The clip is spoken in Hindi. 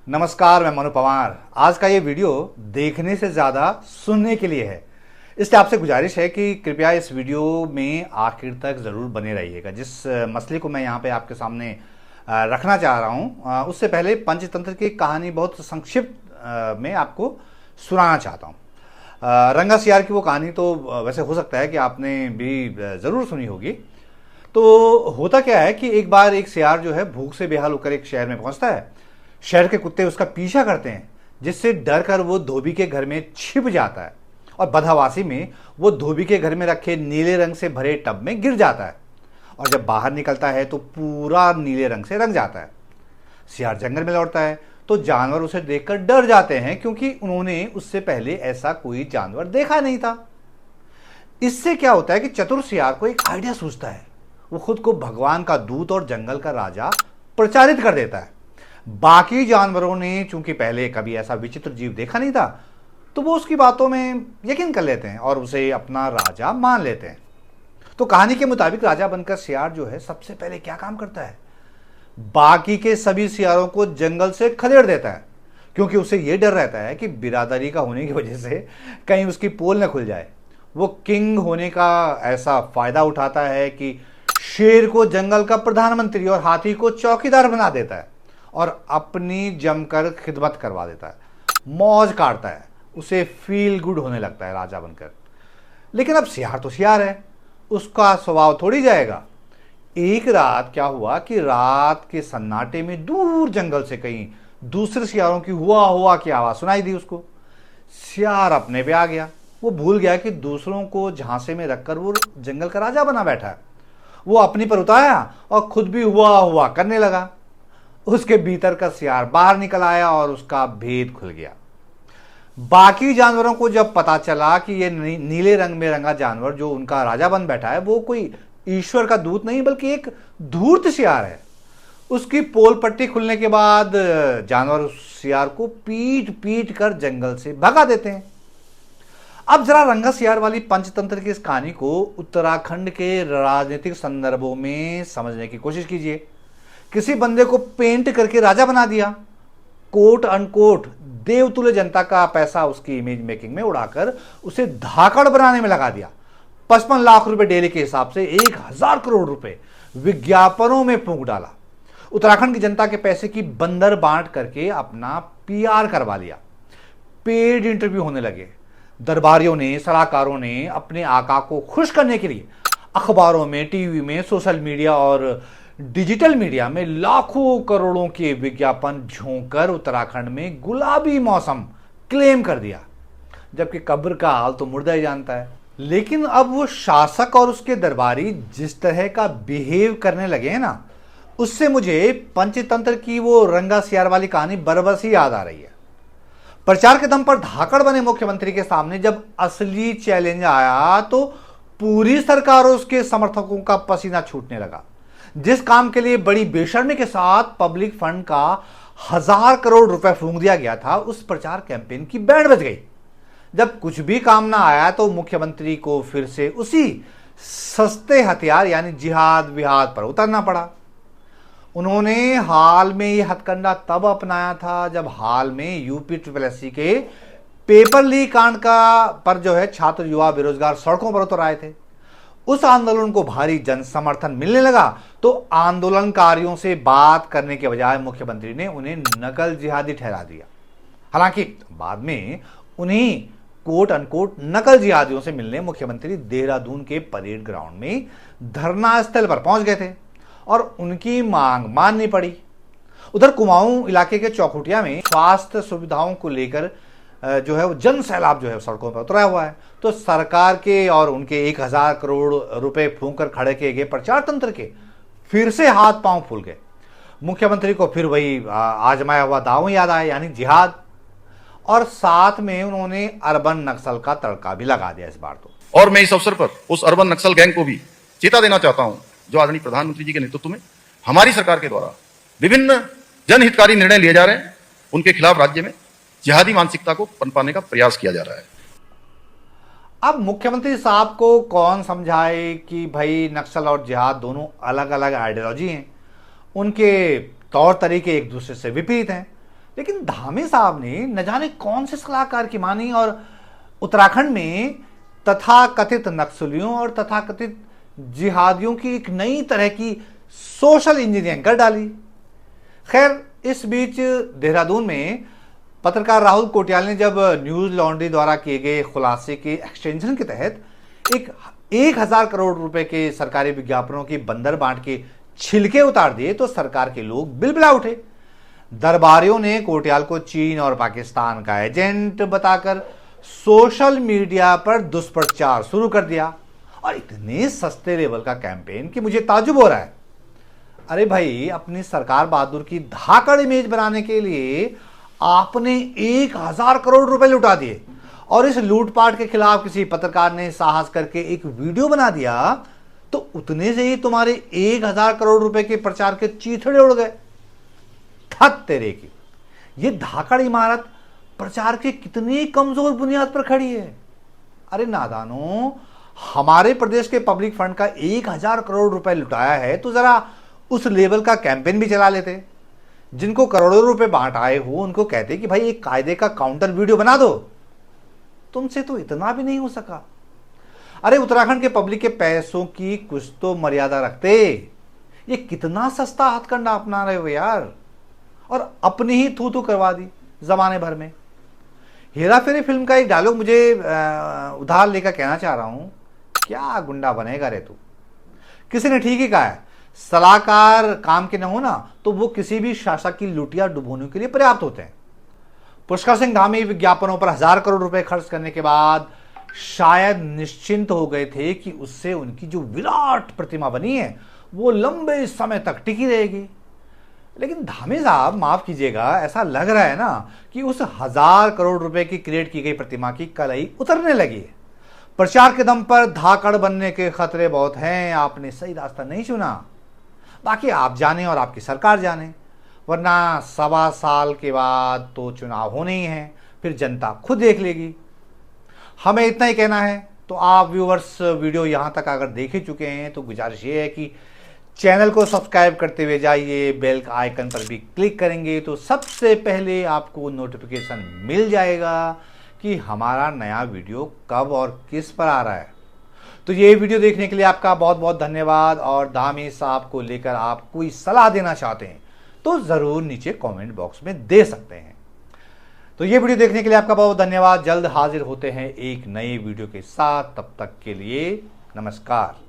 नमस्कार, मैं मनु पवार। आज का ये वीडियो देखने से ज़्यादा सुनने के लिए है, इसलिए आपसे गुजारिश है कि कृपया इस वीडियो में आखिर तक ज़रूर बने रहिएगा। जिस मसले को मैं यहाँ पे आपके सामने रखना चाह रहा हूँ, उससे पहले पंचतंत्र की कहानी बहुत संक्षिप्त में आपको सुनाना चाहता हूँ। रंगा सियार की वो कहानी तो वैसे हो सकता है कि आपने भी ज़रूर सुनी होगी। तो होता क्या है कि एक बार एक सियार जो है भूख से बेहाल होकर एक शहर में पहुंचता है। शहर के कुत्ते उसका पीछा करते हैं, जिससे डर कर वो धोबी के घर में छिप जाता है और बदहवासी में वो धोबी के घर में रखे नीले रंग से भरे टब में गिर जाता है। और जब बाहर निकलता है तो पूरा नीले रंग से रंग जाता है। सियार जंगल में लौटता है तो जानवर उसे देखकर डर जाते हैं, क्योंकि उन्होंने उससे पहले ऐसा कोई जानवर देखा नहीं था। इससे क्या होता है कि चतुर सियार को एक आइडिया सूझता है। वो खुद को भगवान का दूत और जंगल का राजा प्रचारित कर देता है। बाकी जानवरों ने चूंकि पहले कभी ऐसा विचित्र जीव देखा नहीं था, तो वो उसकी बातों में यकीन कर लेते हैं और उसे अपना राजा मान लेते हैं। तो कहानी के मुताबिक राजा बनकर सियार जो है सबसे पहले क्या काम करता है, बाकी के सभी सियारों को जंगल से खदेड़ देता है, क्योंकि उसे यह डर रहता है कि बिरादरी का होने की वजह से कहीं उसकी पोल न खुल जाए। वो किंग होने का ऐसा फायदा उठाता है कि शेर को जंगल का प्रधानमंत्री और हाथी को चौकीदार बना देता है और अपनी जमकर खिदमत करवा देता है, मौज काटता है। उसे फील गुड होने लगता है राजा बनकर। लेकिन अब सियार तो सियार है, उसका स्वभाव थोड़ी जाएगा। एक रात क्या हुआ कि रात के सन्नाटे में दूर जंगल से कहीं दूसरे सियारों की हुआ हुआ की आवाज सुनाई दी उसको। सियार अपने पे आ गया। वो भूल गया कि दूसरों को झांसे में रखकर वो जंगल का राजा बना बैठा है। वो अपनी पर उतारा और खुद भी हुआ हुआ करने लगा। उसके भीतर का सियार बाहर निकल आया और उसका भेद खुल गया। बाकी जानवरों को जब पता चला कि ये नीले रंग में रंगा जानवर जो उनका राजा बन बैठा है, वो कोई ईश्वर का दूत नहीं बल्कि एक धूर्त सियार है। उसकी पोल पट्टी खुलने के बाद जानवर उस सियार को पीट पीट कर जंगल से भगा देते हैं। अब जरा रंगा सियार वाली पंचतंत्र की इस कहानी को उत्तराखंड के राजनीतिक संदर्भों में समझने की कोशिश कीजिए। किसी बंदे को पेंट करके राजा बना दिया, कोट अनकोट देवतुल्य जनता का पैसा उसकी इमेज मेकिंग में उड़ाकर उसे धाकड़ बनाने में लगा दिया। 55 लाख रुपए डेली के हिसाब से 1000 करोड़ रुपए विज्ञापनों में फूंक डाला। उत्तराखंड की जनता के पैसे की बंदर बांट करके अपना पीआर करवा लिया। पेड इंटरव्यू होने लगे। दरबारियों ने, सलाहकारों ने अपने आका को खुश करने के लिए अखबारों में, टीवी में, सोशल मीडिया और डिजिटल मीडिया में लाखों करोड़ों के विज्ञापन झोंककर उत्तराखंड में गुलाबी मौसम क्लेम कर दिया, जबकि कब्र का हाल तो मुर्दा ही जानता है। लेकिन अब वो शासक और उसके दरबारी जिस तरह का बिहेव करने लगे हैं ना, उससे मुझे पंचतंत्र की वो रंगा सियार वाली कहानी बरबस ही याद आ रही है। प्रचार के दम पर धाकड़ बने मुख्यमंत्री के सामने जब असली चैलेंज आया तो पूरी सरकार और उसके समर्थकों का पसीना छूटने लगा। जिस काम के लिए बड़ी बेशर्मी के साथ पब्लिक फंड का 1000 करोड़ रुपए फूंक दिया गया था, उस प्रचार कैंपेन की बैंड बज गई। जब कुछ भी काम ना आया तो मुख्यमंत्री को फिर से उसी सस्ते हथियार यानी जिहाद विहाद पर उतरना पड़ा। उन्होंने हाल में यह हथकंडा तब अपनाया था जब हाल में यूपी के पेपर लीक कांड का पर जो है छात्र युवा बेरोजगार सड़कों पर उतर आए थे। उस आंदोलन को भारी जन समर्थन मिलने लगा तो आंदोलनकारियों से बात करने के बजाय मुख्यमंत्री ने उन्हें नकल जिहादी ठहरा दिया। हालांकि बाद में उन्हीं कोट अनकोट नकल जिहादियों से मिलने मुख्यमंत्री देहरादून के परेड ग्राउंड में धरना स्थल पर पहुंच गए थे और उनकी मांग माननी पड़ी। उधर कुमाऊं इलाके के चौखुटिया में स्वास्थ्य सुविधाओं को लेकर जो है वो जन सैलाब जो है सड़कों पर उतरा हुआ है। तो सरकार के और उनके 1000 करोड़ रुपए फूंक कर खड़े किए गए प्रचार तंत्र के फिर से हाथ पांव फूल गए। मुख्यमंत्री को फिर वही आजमाया हुआ दांव याद आया, यानी जिहाद, और साथ में उन्होंने अर्बन नक्सल का तड़का भी लगा दिया इस बार तो। और मैं इस अवसर पर उस अर्बन नक्सल गैंग को भी चेता देना चाहता हूं, जो आदरणीय प्रधानमंत्री जी के नेतृत्व में हमारी सरकार के द्वारा विभिन्न जनहितकारी निर्णय लिए जा रहे हैं, उनके खिलाफ राज्य में जिहादी मानसिकता को पनपाने का प्रयास किया जा रहा है। अब मुख्यमंत्री साहब को कौन समझाए कि भाई नक्सल और जिहाद दोनों अलग अलग आइडियोलॉजी हैं, उनके तौर तरीके एक दूसरे से विपरीत हैं। लेकिन धामी साहब ने न जाने कौन से सलाहकार की मानी और उत्तराखंड में तथाकथित नक्सलियों और तथाकथित जिहादियों की एक नई तरह की सोशल इंजीनियरिंग कर डाली। खैर, इस बीच देहरादून में पत्रकार राहुल कोटियाल ने जब न्यूज लॉन्ड्री द्वारा किए गए खुलासे के एक्सटेंशन के तहत 1,000 करोड़ रुपए के सरकारी विज्ञापनों की बंदर बांट के छिलके उतार दिए तो सरकार के लोग बिलबिला उठे। दरबारियों ने कोटियाल को चीन और पाकिस्तान का एजेंट बताकर सोशल मीडिया पर दुष्प्रचार शुरू कर दिया, और इतने सस्ते लेवल का कैंपेन कि मुझे ताज्जुब हो रहा है। अरे भाई, अपनी सरकार बहादुर की धाकड़ इमेज बनाने के लिए आपने 1,000 करोड़ रुपए लुटा दिए, और इस लूटपाट के खिलाफ किसी पत्रकार ने साहस करके एक वीडियो बना दिया तो उतने से ही तुम्हारे 1,000 करोड़ रुपए के प्रचार के चीथड़े उड़ गए। थत तेरे की, ये धाकड़ इमारत प्रचार के कितनी कमजोर बुनियाद पर खड़ी है। अरे नादानों, हमारे प्रदेश के पब्लिक फंड का 1,000 करोड़ रुपए लुटाया है तो जरा उस लेवल का कैंपेन भी चला लेते। जिनको करोड़ों रुपए बांट आए हो उनको कहते कि भाई एक कायदे का काउंटर वीडियो बना दो। तुमसे तो इतना भी नहीं हो सका। अरे उत्तराखंड के पब्लिक के पैसों की कुछ तो मर्यादा रखते। ये कितना सस्ता हथकंडा अपना रहे हो यार, और अपनी ही थू थू करवा दी जमाने भर में। हेरा फेरी फिल्म का एक डायलॉग मुझे उधार लेकर कहना चाह रहा हूं, क्या गुंडा बनेगा रे तू। किसी ने ठीक ही कहा है, सलाहकार काम के न हो ना तो वो किसी भी शासक की लुटिया डुबोने के लिए पर्याप्त होते हैं। पुष्कर सिंह धामी विज्ञापनों पर 1,000 करोड़ रुपए खर्च करने के बाद शायद निश्चिंत हो गए थे कि उससे उनकी जो विराट प्रतिमा बनी है वो लंबे समय तक टिकी रहेगी। लेकिन धामी साहब, माफ कीजिएगा, ऐसा लग रहा है ना कि उस 1,000 करोड़ रुपए की क्रिएट की गई प्रतिमा की कलई उतरने लगी है। प्रचार के दम पर धाकड़ बनने के खतरे बहुत हैं। आपने सही रास्ता नहीं चुना। बाकी आप जाने और आपकी सरकार जाने, वरना 1.25 साल के बाद तो चुनाव होने ही हैं, फिर जनता खुद देख लेगी। हमें इतना ही कहना है। तो आप व्यूअर्स वीडियो यहां तक अगर देख ही चुके हैं तो गुजारिश ये है कि चैनल को सब्सक्राइब करते हुए जाइए। बेल आइकन पर भी क्लिक करेंगे तो सबसे पहले आपको नोटिफिकेशन मिल जाएगा कि हमारा नया वीडियो कब और किस पर आ रहा है। तो ये वीडियो देखने के लिए आपका बहुत बहुत धन्यवाद। और धामी साहब को लेकर आप कोई सलाह देना चाहते हैं तो जरूर नीचे कमेंट बॉक्स में दे सकते हैं। तो ये वीडियो देखने के लिए आपका बहुत धन्यवाद। जल्द हाजिर होते हैं एक नए वीडियो के साथ। तब तक के लिए नमस्कार।